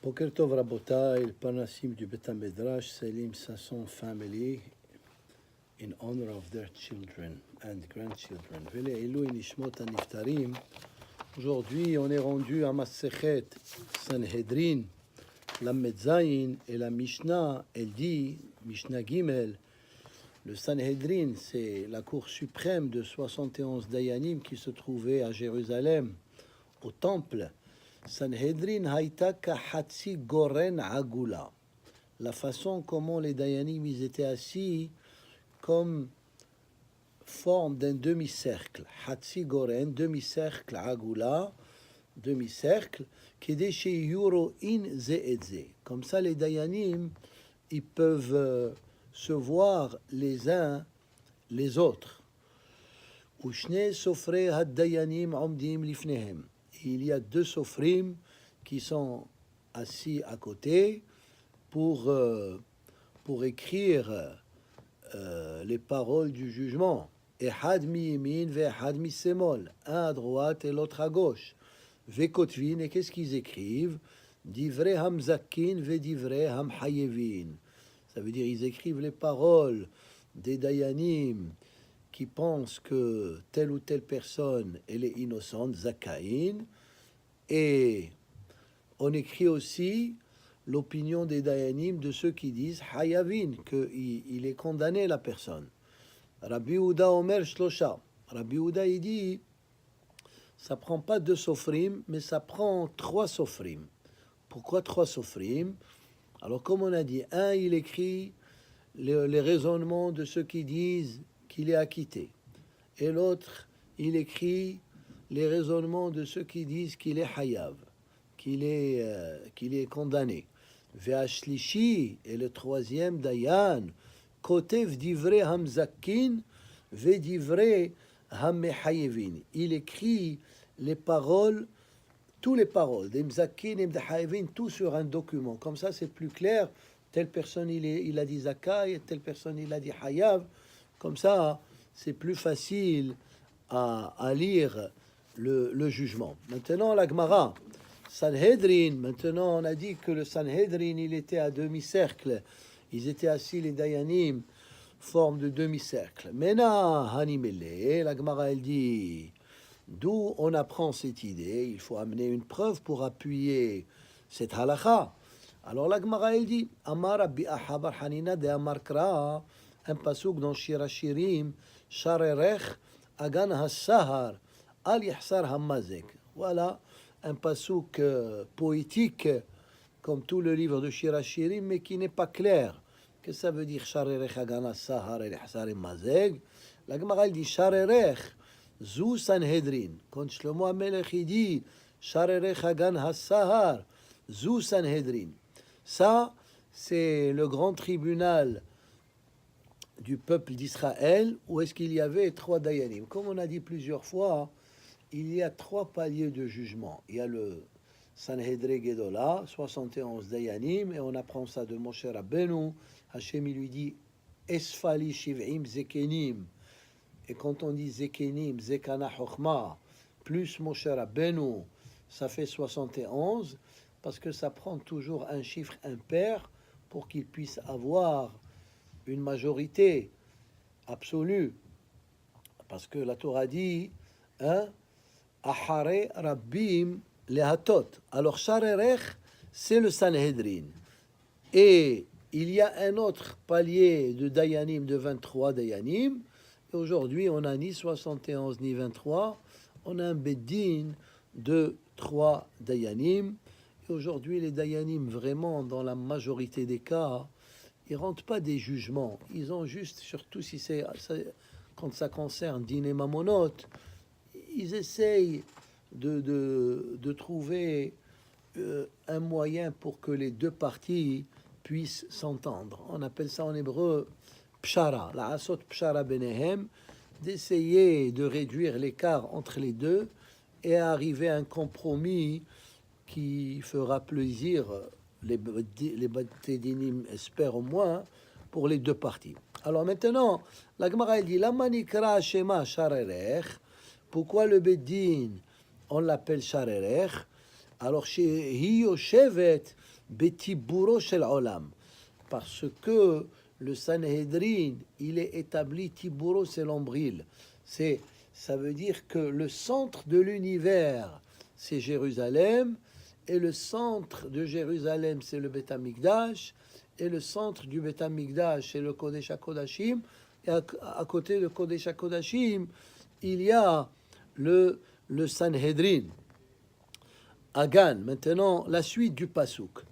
Boker Tov Rabotai, le Parnasim du Beth Midrash, Selim Sasson family, in honor of their children and grandchildren. Vele Elou Nishmot Aniftarim. Aujourd'hui, on est rendu à Masechet Sanhedrin, la Medzaïn et la Mishnah. Elle dit, Mishnah Gimel, le Sanhedrin, c'est la cour suprême de 71 Dayanim qui se trouvait à Jérusalem, au temple. Sanhedrin haïta kahatsi goren agula. La façon comment les Dayanim ils étaient assis comme forme d'un demi-cercle. Hatsi goren, demi-cercle agula, demi-cercle, qui est déchet yuro in zeedze. Comme ça, les Dayanim ils peuvent se voir les uns les autres. Ushne sofre had Dayanim omdim lifnehem. Il y a deux sofrim qui sont assis à côté pour écrire les paroles du jugement. Ehad mi yemin ve ehad mi semol. Un à droite et l'autre à gauche. Vekotvin, et qu'est-ce qu'ils écrivent? Divrei hamzakin ve divrei hamhayevin. Ça veut dire ils écrivent les paroles des Dayanim qui pensent que telle ou telle personne elle est innocente, Zakaïn, et on écrit aussi l'opinion des Dayanim de ceux qui disent Hayavin, qu'il est condamné la personne. Rabbi Yehuda Omer Shlosha. Rabbi Yehuda il dit ça prend pas deux sofrim, mais ça prend trois sofrim. Pourquoi trois sofrim? Alors comme on a dit, un il écrit les raisonnements de ceux qui disent qu'il est acquitté. Et l'autre, il écrit les raisonnements de ceux qui disent qu'il est hayav, qu'il est condamné. Ve'ashlishi, et le troisième, Dayan, kotev divrei hamzakin ve divrei hammehayevin. Il écrit les paroles, tous les paroles, des mzakin et des hayevin, tout sur un document. Comme ça, c'est plus clair. Telle personne, il a dit zakai, telle personne, il a dit hayav. Comme ça, c'est plus facile à lire le jugement. Maintenant, la Gemara, Sanhedrin, maintenant on a dit que le Sanhedrin, il était à demi-cercle. Ils étaient assis, les Dayanim, forme de demi-cercle. Mena Hanimele, la Gemara, elle dit, d'où on apprend cette idée? Il faut amener une preuve pour appuyer cette halakha. Alors la Gemara, elle dit, Amar Rabbi Ahabar Hanina de Amar Kra, un pasouk dans Shir HaShirim, Sharerech Agan HaSahar, Al Yahsar Hamazek. Voilà un pasouk poétique, comme tout le livre de Shir HaShirim, mais qui n'est pas clair. Qu'est-ce que ça veut dire Sharerech Agan HaSahar, Al Yahsar Hamazek? La Gemara dit Sharerech, Zou Sanhedrin. Quand Shlomo HaMelech dit Sharerech Agan HaSahar, Zou Sanhedrin. Ça, c'est le grand tribunal du peuple d'Israël, où est-ce qu'il y avait trois Dayanim. Comme on a dit plusieurs fois, il y a trois paliers de jugement. Il y a le Sanhedrin Gedola, 71 Dayanim, et on apprend ça de Moshe Rabbeinu. Hachem il lui dit Esfali Shiv'im Zekenim. Et quand on dit Zekenim, Zekana Chochma, plus Moshe Rabbeinu, ça fait 71, parce que ça prend toujours un chiffre impair pour qu'il puisse avoir une majorité absolue, parce que la Torah dit Ahare Rabbim Lehatot. Alors Sharerech, c'est le Sanhedrin, et il y a un autre palier de Dayanim, de 23 Dayanim, et aujourd'hui on a ni 71 ni 23, on a un Beddin de 3 Dayanim, et aujourd'hui les Dayanim, vraiment dans la majorité des cas, ils ne rendent pas des jugements. Ils ont juste, surtout si c'est quand ça concerne Din et Mamonot, ils essayent de trouver un moyen pour que les deux parties puissent s'entendre. On appelle ça en hébreu pshara, la asot pshara benehem, d'essayer de réduire l'écart entre les deux et arriver à un compromis qui fera plaisir. Les Bate-Dinim espèrent au moins pour les deux parties. Alors maintenant, la Gemara dit Lama nikra shema sharerech. Pourquoi le Beddin on l'appelle sharerech? Alors chez Hiyoshevet betiburo shel olam. Parce que le Sanhedrin, il est établi, tiburo c'est l'ombril. Ça veut dire que le centre de l'univers, c'est Jérusalem, et le centre de Jérusalem, c'est le Beth Amikdash, et le centre du Beth Amikdash, c'est le Kodesh HaKodashim, et à côté de Kodesh HaKodashim, il y a le Sanhedrin. Agan, maintenant, la suite du Pasuk.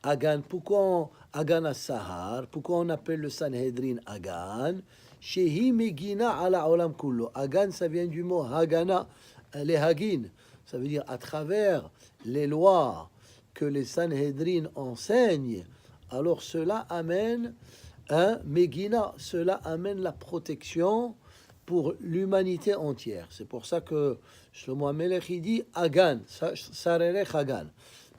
Agan, pourquoi Agan as-Sahar, pourquoi on appelle le Sanhedrin Agan? Shehi Megina ala olam kullo. Agan, ça vient du mot Hagana, les Hagin. Ça veut dire à travers les lois que les Sanhedrin enseignent, alors cela amène Megina, cela amène la protection pour l'humanité entière. C'est pour ça que Shlomo HaMelech il dit Agan, Sarerech Agan.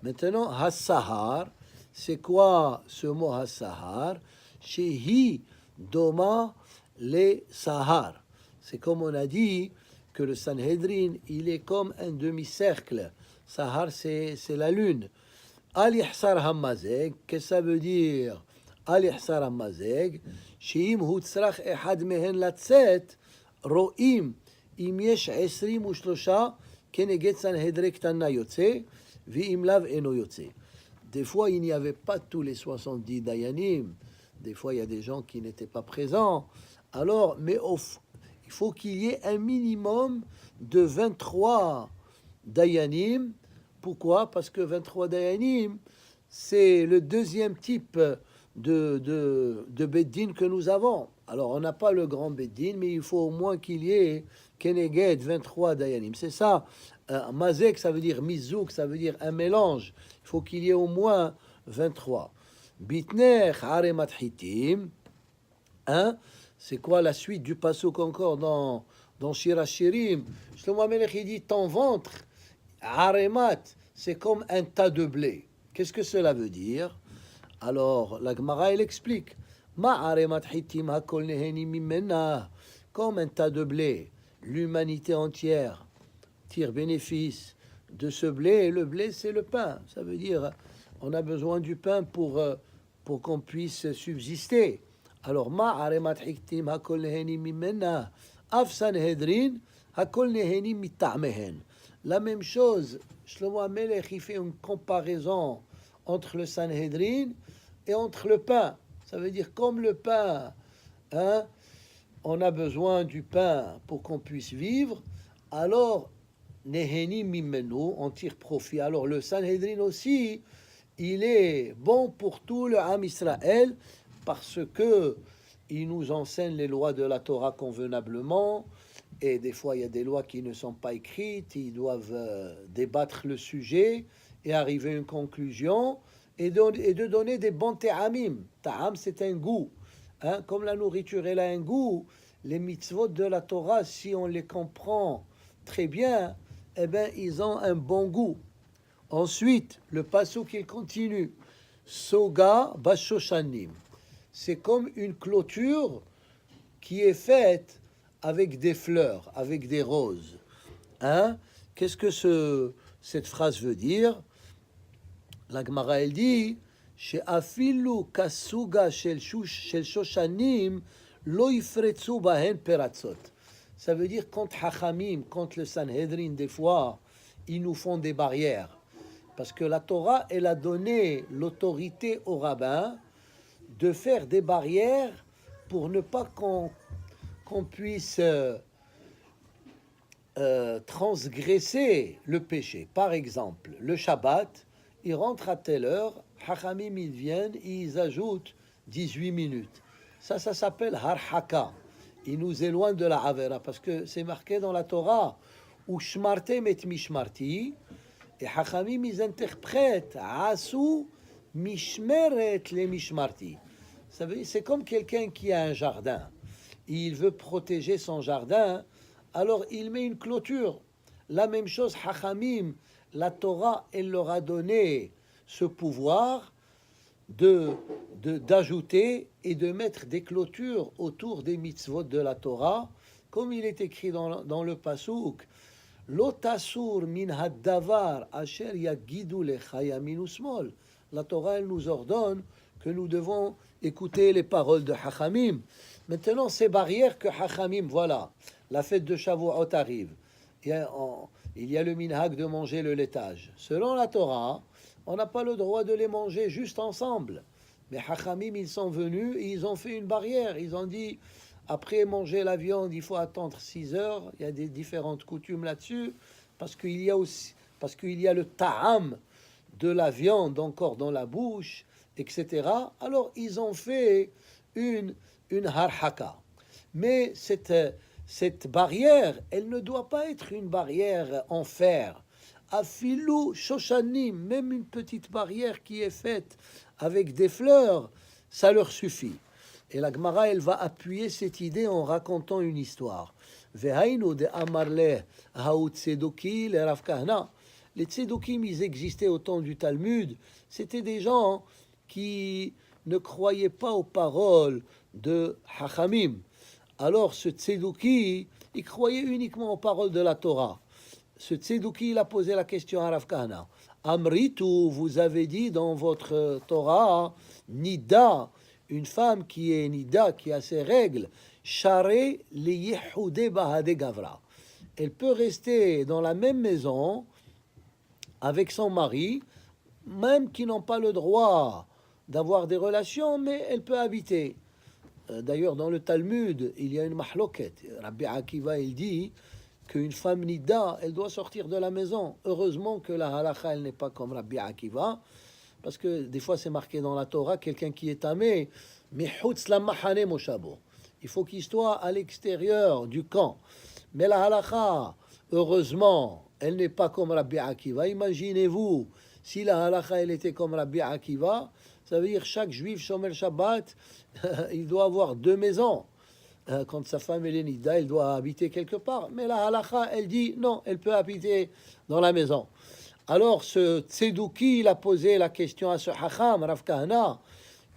Maintenant, Hassahar, c'est quoi ce mot Hassahar? Shehi Doma les Sahar. C'est comme on a dit que le Sanhedrin, il est comme un demi-cercle. Sahar, c'est la lune. Al-Ihsar Hammazeg, qu'est-ce que ça veut dire? Al-Ihsar Hammazeg, Sheim Hutzrach Ehad Mehen Latzet, Ro'im, Im Yesh 23 Keneged Sanhedrin Ktana Yotze, V'im Lav Eno Yotze. Des fois, il n'y avait pas tous les 70 Dayanim. Des fois, il y a des gens qui n'étaient pas présents. Alors, mais il faut qu'il y ait un minimum de 23 Dayanim. Pourquoi? Parce que 23 Dayanim, c'est le deuxième type de Beddin que nous avons. Alors, on n'a pas le grand Beddin, mais il faut au moins qu'il y ait Keneged 23 Dayanim. C'est ça. Mazek, ça veut dire Mizouk, ça veut dire un mélange. Il faut qu'il y ait au moins 23. Bitner Haremat Hitim. C'est quoi la suite du pasuk encore dans Shir HaShirim? Shlomo HaMelech il dit ton ventre, Haremat, c'est comme un tas de blé. Qu'est-ce que cela veut dire? Alors la Gemara elle explique. Ma Haremat Hitim hakol neheni mimena, comme un tas de blé, l'humanité entière tire bénéfice de ce blé, et le blé c'est le pain. Ça veut dire on a besoin du pain pour qu'on puisse subsister. Alors, ma aremat hiktim hakol neheni mimena, af Sanhedrin hakol neheni mita'mehen. La même chose, Shlomo HaMelech il fait une comparaison entre le Sanhedrin et entre le pain. Ça veut dire comme le pain, on a besoin du pain pour qu'on puisse vivre, alors neheni mimenu, on tire profit. Alors le Sanhedrin aussi, il est bon pour tout le Ham Israël parce que il nous enseigne les lois de la Torah convenablement, et des fois il y a des lois qui ne sont pas écrites, ils doivent débattre le sujet et arriver à une conclusion et de donner des bons ta'amim. Ta'am c'est un goût, comme la nourriture elle a un goût. Les mitzvot de la Torah, si on les comprend très bien, eh bien ils ont un bon goût. Ensuite, le pasuk il continue. Soga bashoshanim. C'est comme une clôture qui est faite avec des fleurs, avec des roses. Qu'est-ce que cette phrase veut dire? La Gemara elle dit she'afilu kasuga shel shoshanim lo yifretzu bahen peratzot. Ça veut dire quand Hachamim, quand le Sanhedrin des fois, ils nous font des barrières. Parce que la Torah, elle a donné l'autorité aux rabbins de faire des barrières pour ne pas qu'on puisse transgresser le péché. Par exemple, le Shabbat, il rentre à telle heure, Hachamim, ils viennent, ils ajoutent 18 minutes. Ça s'appelle Harhaka. Il nous éloigne de la Avera, parce que c'est marqué dans la Torah, ou Shmartem et Mishmarti, et Hachamim, ils interprètent Asu Mishmeret le Mishmarti. C'est comme quelqu'un qui a un jardin. Il veut protéger son jardin, alors il met une clôture. La même chose, Hachamim, la Torah, elle leur a donné ce pouvoir d'ajouter et de mettre des clôtures autour des mitzvot de la Torah, comme il est écrit dans le pasuk. Lo tasur min haddavar asher yagidu lecha yamin usmol. La Torah, elle nous ordonne que nous devons écouter les paroles de Hachamim. Maintenant, ces barrières que Hachamim, voilà, la fête de Shavuot arrive. Il y a le minhag de manger le laitage. Selon la Torah, on n'a pas le droit de les manger juste ensemble. Mais Hachamim, ils sont venus et ils ont fait une barrière. Ils ont dit, après manger la viande, il faut attendre 6 heures. Il y a des différentes coutumes là-dessus. Parce qu'il y a le ta'am de la viande encore dans la bouche, etc. Alors, ils ont fait une harhaka. Mais cette barrière, elle ne doit pas être une barrière en fer. Afilou shoshanim, même une petite barrière qui est faite avec des fleurs, ça leur suffit. Et la Gemara, elle va appuyer cette idée en racontant une histoire. Vehainu de amarle haut tzedoki le Rav Kahana. Les tzedokim, ils existaient au temps du Talmud. C'était des gens qui ne croyaient pas aux paroles de Hachamim. Alors ce tzedouki, il croyait uniquement aux paroles de la Torah. Ce tzedouki, il a posé la question à Rav Kahana. Amritu, vous avez dit dans votre Torah, Nida, une femme qui est Nida, qui a ses règles, Share li yehude bahade gavra. Elle peut rester dans la même maison avec son mari, même qui n'ont pas le droit d'avoir des relations, mais elle peut habiter. D'ailleurs, dans le Talmud, il y a une mahloket. Rabbi Akiva, il dit qu'une femme nida, elle doit sortir de la maison. Heureusement que la halakha, elle n'est pas comme Rabbi Akiva, parce que des fois, c'est marqué dans la Torah, quelqu'un qui est tamé, mihutz la mahane moshabo. Il faut qu'il soit à l'extérieur du camp. Mais la halakha, heureusement, elle n'est pas comme Rabbi Akiva. Imaginez-vous, si la halakha, elle était comme Rabbi Akiva, ça veut dire chaque juif shomer Shabbat, il doit avoir 2 maisons. Quand sa femme est nida, elle doit habiter quelque part. Mais la halakha, elle dit non, elle peut habiter dans la maison. Alors ce tzedouki, il a posé la question à ce hacham, Rav Kahana,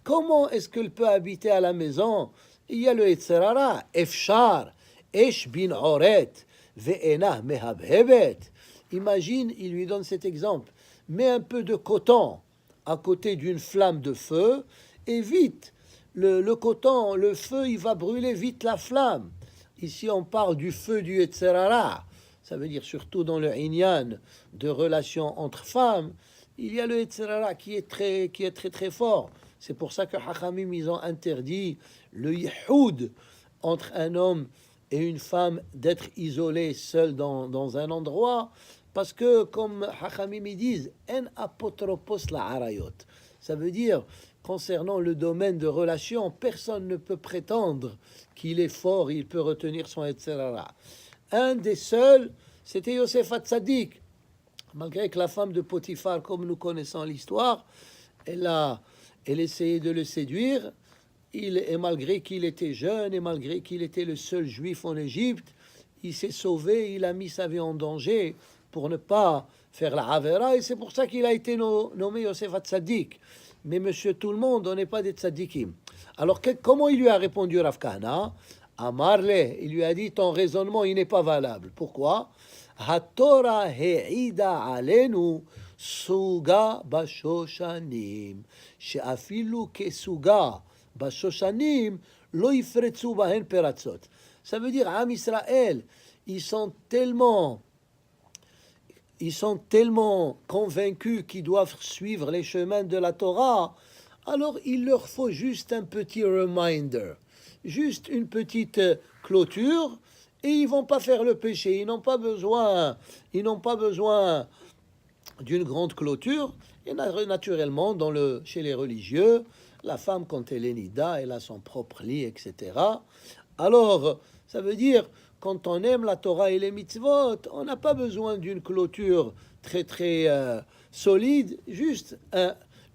comment est-ce qu'elle peut habiter à la maison? Il y a le Yetzerara, Efshar, Esh bin Oret, Ve'ena mehabhebet. Imagine, il lui donne cet exemple. Mets un peu de coton à côté d'une flamme de feu et vite, le coton, le feu, il va brûler vite la flamme. Ici, on parle du feu du Yetzerara. Ça veut dire surtout dans le Inyan de relations entre femmes, il y a le Yetzerara qui est très fort. C'est pour ça que Hachamim, ils ont interdit le yihoud entre un homme et une femme d'être isolés seuls dans un endroit, parce que comme Hachamim ils disent, en apotropos la arayot. Ça veut dire, concernant le domaine de relations, personne ne peut prétendre qu'il est fort, il peut retenir son Yetzerara. Un des seuls, c'était Yosef Hatzadik. Malgré que la femme de Potiphar, comme nous connaissons l'histoire, elle essayait de le séduire, et malgré qu'il était jeune, et malgré qu'il était le seul juif en Égypte, il s'est sauvé, il a mis sa vie en danger pour ne pas faire la Havera, et c'est pour ça qu'il a été nommé Yosef Hatzadik. Mais monsieur tout le monde, on n'est pas des tzadikim. Alors comment il lui a répondu Rav Kahana? Amarle, il lui a dit, ton raisonnement, il n'est pas valable. Pourquoi? HaTorah he'ida alenu suga bashoshanim, she'afilu kesuga bashoshanim lo yifretzu bahen peratzot. Ça veut dire, Am Israël, ils sont tellement convaincus qu'ils doivent suivre les chemins de la Torah, alors il leur faut juste un petit reminder, juste une petite clôture, et ils vont pas faire le péché. Ils n'ont pas besoin d'une grande clôture. Et naturellement, chez les religieux, la femme, quand elle est nida, elle a son propre lit, etc. Alors, ça veut dire, quand on aime la Torah et les mitzvot, on n'a pas besoin d'une clôture très solide, juste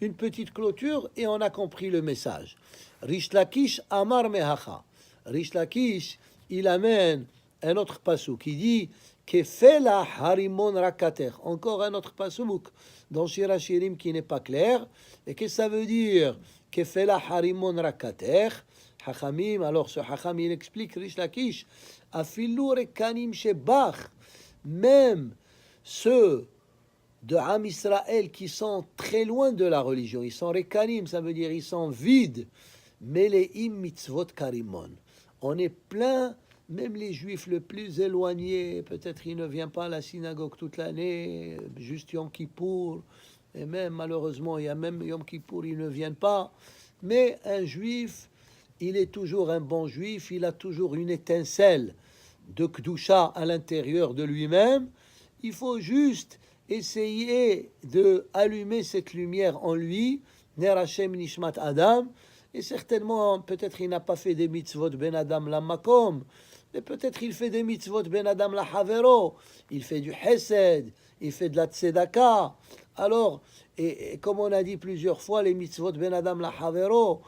une petite clôture, et on a compris le message. Rish Lakish Amar Mehacha. Rish Lakish, il amène un autre pasuk qui dit Kefela Harimon Rakater. Encore un autre pasuk dans Shir HaShirim qui n'est pas clair. Et qu'est-ce que ça veut dire Kefela Harimon Rakater? Hachamim, alors ce Hacham, il explique Rish Lakish, Afilu Rekanim Shebach, même ceux de Am Israël qui sont très loin de la religion. Ils sont rekanim, ça veut dire ils sont vides. Meleim mitzvot karimon. On est plein, même les juifs le plus éloignés, peut-être il ne vient pas à la synagogue toute l'année, juste Yom Kippour, et même malheureusement, il y a même Yom Kippour, ils ne viennent pas. Mais un juif, il est toujours un bon juif, il a toujours une étincelle de Kedusha à l'intérieur de lui-même. Il faut juste essayer de allumer cette lumière en lui, Ner Hashem Nishmat Adam, et certainement, peut-être il n'a pas fait des mitzvot ben Adam la makom, mais peut-être il fait des mitzvot ben Adam la havero, il fait du hesed, il fait de la tzedaka. Alors, et comme on a dit plusieurs fois, les mitzvot ben Adam la havero,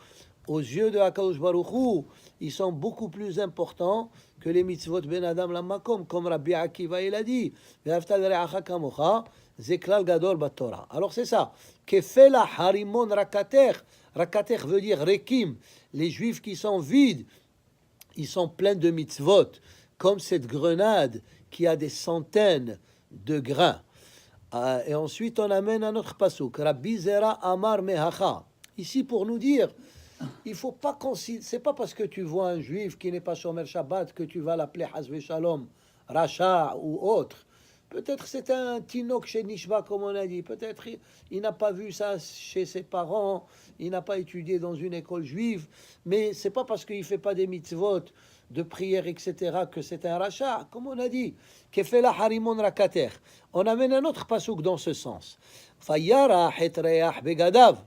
aux yeux de Hakadosh Baruch Hu, ils sont beaucoup plus importants que les mitzvot ben Adam la makom, comme Rabbi Akiva il a dit, Ve'aftal re'acha kamocha, zeklal gadol batorah. Alors c'est ça, kefela harimon rakater. Rakater veut dire rekim, les juifs qui sont vides, ils sont pleins de mitzvot, comme cette grenade qui a des centaines de grains. Et ensuite on amène un autre pasuk, Rabbi Zera Amar Mehacha. Ici pour nous dire, il faut pas considérer, c'est pas parce que tu vois un juif qui n'est pas Shomer Shabbat que tu vas l'appeler Hazve Shalom, Racha ou autre. Peut-être c'est un Tinok chez Nishba, comme on a dit. Peut-être il n'a pas vu ça chez ses parents, il n'a pas étudié dans une école juive. Mais c'est pas parce qu'il fait pas des mitzvot, de prière, etc., que c'est un rachat. Comme on a dit, Kefela Harimon Rakater. On amène un autre pasuk dans ce sens. Fayara hetreach begadav.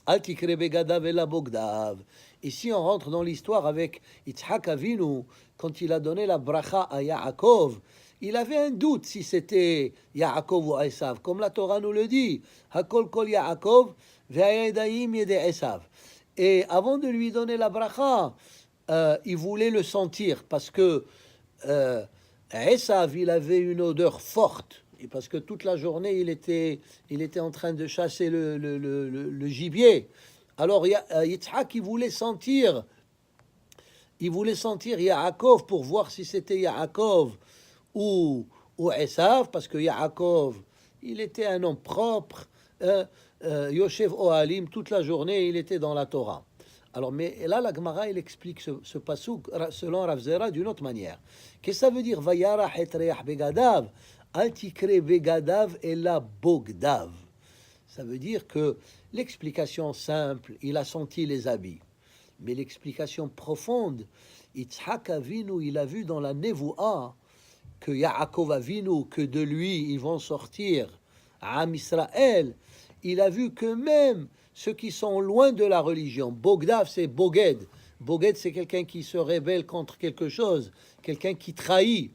Al tikre begadav ela bogdav. Ici, on rentre dans l'histoire avec Yitzhak Avinu, quand il a donné la bracha à Yaakov. Il avait un doute si c'était Yaakov ou Esav, comme la Torah nous le dit. Hakol kol Yaakov, ve'ayedayim yede Esav. Et avant de lui donner la bracha, il voulait le sentir parce que Esav, il avait une odeur forte. Et parce que toute la journée, il était en train de chasser le gibier. Alors Yitzhak, il voulait sentir Yaakov pour voir si c'était Yaakov ou Esav, parce que Yaakov, il était un homme propre, Yoshev Ohalim, toute la journée, il était dans la Torah. Alors, mais là, la Gemara, il explique ce pasuk selon Rav Zera d'une autre manière. Qu'est-ce que ça veut dire? Vayara hetreach begadav, al tikre begadav et la bogdav. Ça veut dire que l'explication simple, il a senti les habits. Mais l'explication profonde, Yitzhak Avinu, il a vu dans la Nevoua que Yaakov Avinu, que de lui, ils vont sortir à Am Israël. Il a vu que même ceux qui sont loin de la religion, Bogdav, c'est Boged. Boged, c'est quelqu'un qui se rebelle contre quelque chose, quelqu'un qui trahit.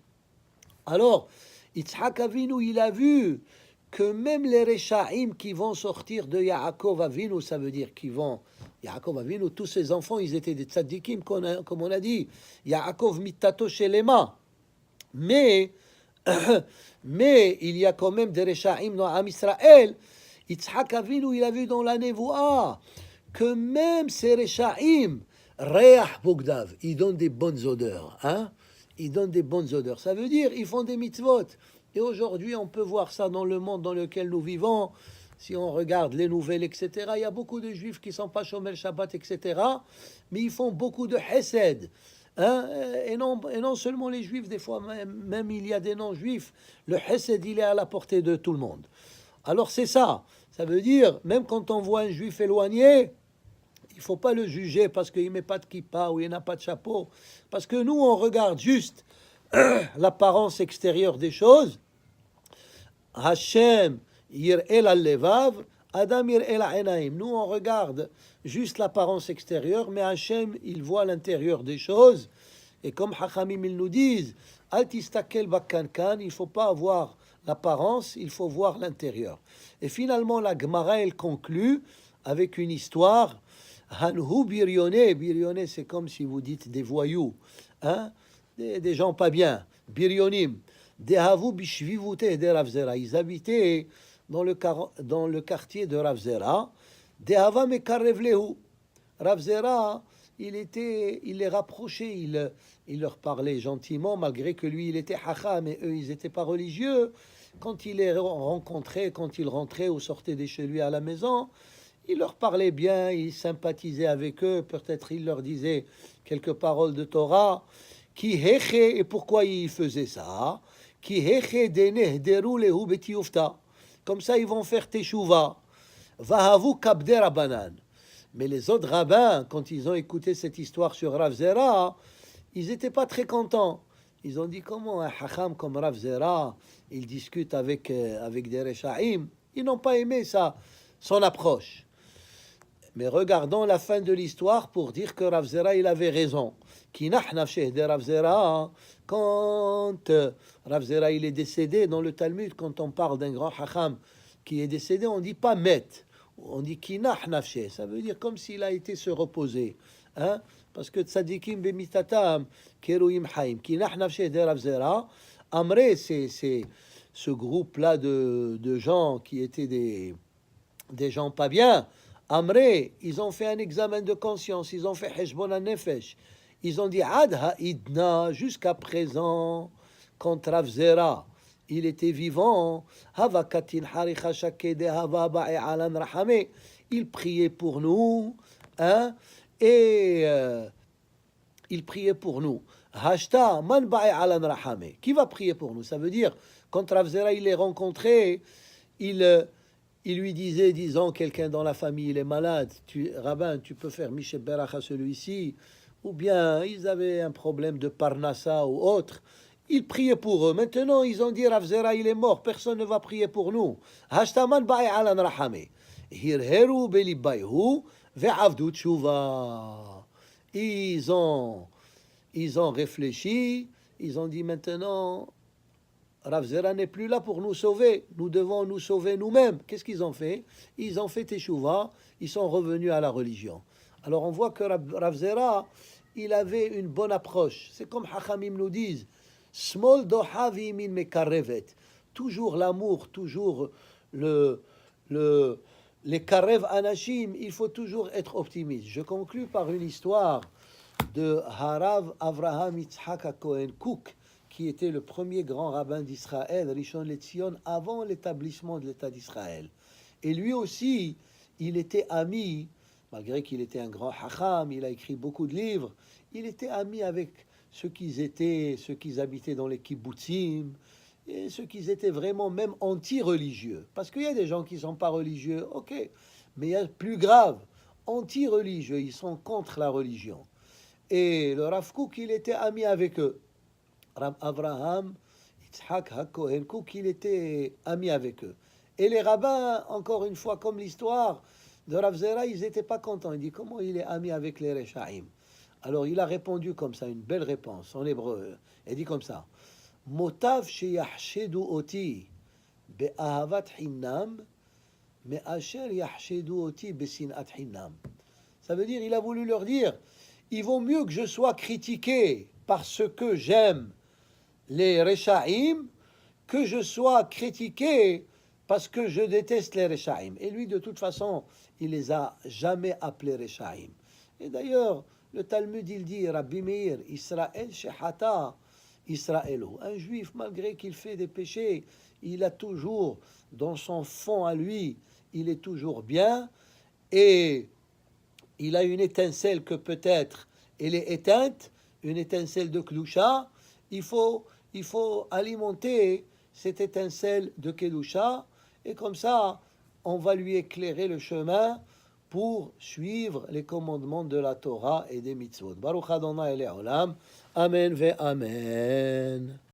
Alors, Yitzhak Avinu, il a vu que même les Rechaim qui vont sortir de Yaakov Avinu, ça veut dire qu'ils vont... Yaakov Avinu, tous ses enfants, ils étaient des tzadikim, comme on a dit. Yaakov mitato shelema. Mais il y a quand même des Rechaim dans Am Israël. Yitzhak Avinu, il a vu dans la Nevoua que même ces Rechaim, Reach Bogdav, ils donnent des bonnes odeurs. Hein? Ils donnent des bonnes odeurs. Ça veut dire ils font des mitzvot. Et aujourd'hui, on peut voir ça dans le monde dans lequel nous vivons. Si on regarde les nouvelles, etc., il y a beaucoup de juifs qui ne sont pas Shomer Shabbat, etc., mais ils font beaucoup de Hesed. Hein? Et non seulement les juifs, des fois même il y a des non-juifs. Le Hesed, il est à la portée de tout le monde. Alors c'est ça. Ça veut dire, même quand on voit un juif éloigné, il ne faut pas le juger parce qu'il ne met pas de kippa ou il n'a pas de chapeau. Parce que nous, on regarde juste l'apparence extérieure des choses. Hashem yir'el al-levav, Adam yir'el al-enaim. Nous, on regarde juste l'apparence extérieure, mais Hashem, il voit l'intérieur des choses. Et comme Hachamim, ils nous disent, Al tistakel bakankan, il ne faut pas avoir l'apparence, il faut voir l'intérieur. Et finalement, la Gemara, elle conclut avec une histoire. Hanhu biryoné, biryoné, c'est comme si vous dites des voyous, hein? Des gens pas bien, biryonim. Dehavu bishvivute de Rav Zera. Ils habitaient dans le quartier de Rav Zera. Dehava mekarev lehu. Rav Zera, il les rapprochait, il leur parlait gentiment, malgré que lui, il était hacham, mais eux, ils n'étaient pas religieux. quand il les rencontrait, quand il rentrait ou sortait de chez lui à la maison, il leur parlait bien, il sympathisait avec eux, peut-être il leur disait quelques paroles de Torah. Qui heche, et pourquoi il faisait ça? Qui heche denehderu lehu betiufta. Comme ça, ils vont faire teshuva. Vahavu kabder rabanan. Mais les autres rabbins, quand ils ont écouté cette histoire sur Rav Zera, ils n'étaient pas très contents. Ils ont dit comment un hacham comme Rav Zera, il discute avec des Rechaim. Ils n'ont pas aimé ça, son approche. Mais regardons la fin de l'histoire pour dire que Rav Zera, il avait raison. De Rav Zera, quand Rav Zera, il est décédé dans le Talmud, quand on parle d'un grand hacham qui est décédé, on ne dit pas met, on dit kinach nafshe. Ça veut dire comme s'il a été se reposer. Hein? Parce que tzadikim bemitatam keruim haim. Kinach nafshe de Rav Zera. Amré, c'est ce groupe-là de gens qui étaient des gens pas bien. Amré, ils ont fait un examen de conscience, ils ont fait heshbon nefesh. Ils ont dit ad ha'idna, jusqu'à présent, quand Rav Zera, il était vivant, il priait pour nous, hein, et il priait pour nous. Hashta man ba'i alan rahame. Qui va prier pour nous? Ça veut dire, quand Rav Zera il les rencontrait, il lui disait, disons, quelqu'un dans la famille, il est malade, rabbin, tu peux faire Mishe Berach à celui-ci, ou bien ils avaient un problème de Parnassa ou autre. Il priait pour eux. Maintenant, ils ont dit, Rav Zera, il est mort, personne ne va prier pour nous. Hashtaman ba'i alan rahame. Hirheru belibbayhu ve'avdu tshuva. Ils ont réfléchi, ils ont dit maintenant, Rav Zera n'est plus là pour nous sauver, nous devons nous sauver nous-mêmes. Qu'est-ce qu'ils ont fait? Ils ont fait teshuva, ils sont revenus à la religion. Alors on voit que Rav Zera, il avait une bonne approche. C'est comme Hachamim nous disent, smol dohavi min mekarevet. Toujours l'amour, toujours les karev anashim, il faut toujours être optimiste. Je conclus par une histoire de Harav Avraham Yitzhak Cohen Cook, qui était le premier grand rabbin d'Israël, Rishon LeZion, avant l'établissement de l'État d'Israël. Et lui aussi, il était ami, malgré qu'il était un grand hacham, il a écrit beaucoup de livres, il était ami avec ceux qui habitaient dans les kibbutzim, et ceux qui étaient vraiment même anti-religieux. Parce qu'il y a des gens qui ne sont pas religieux, ok, mais il y a plus grave, anti-religieux, ils sont contre la religion. Et le Rav Kook, il était ami avec eux. Rav Avraham, Yitzhak HaKohen Kook, il était ami avec eux. Et les rabbins, encore une fois, comme l'histoire de Rav Zera, ils n'étaient pas contents. Il dit, comment il est ami avec les Rechaim? Alors il a répondu comme ça, une belle réponse en hébreu. Il dit comme ça, Motav sheyachshedu oti be'ahavat hinnam me'asher yachshedu oti be'sinat hinnam. Ça veut dire, il a voulu leur dire, il vaut mieux que je sois critiqué parce que j'aime les Rechaim que je sois critiqué parce que je déteste les Rechaim. Et lui, de toute façon, il les a jamais appelés Rechaim. Et d'ailleurs, le Talmud, il dit, Rabbi Meir, Israël shehata Israëlu. Un juif, malgré qu'il fait des péchés, il a toujours, dans son fond à lui, il est toujours bien, et il a une étincelle que peut-être elle est éteinte, une étincelle de Kedusha. Il faut alimenter cette étincelle de Kedusha, et comme ça, on va lui éclairer le chemin pour suivre les commandements de la Torah et des mitzvot. Baruch Adonai Le'olam. Amen ve Amen.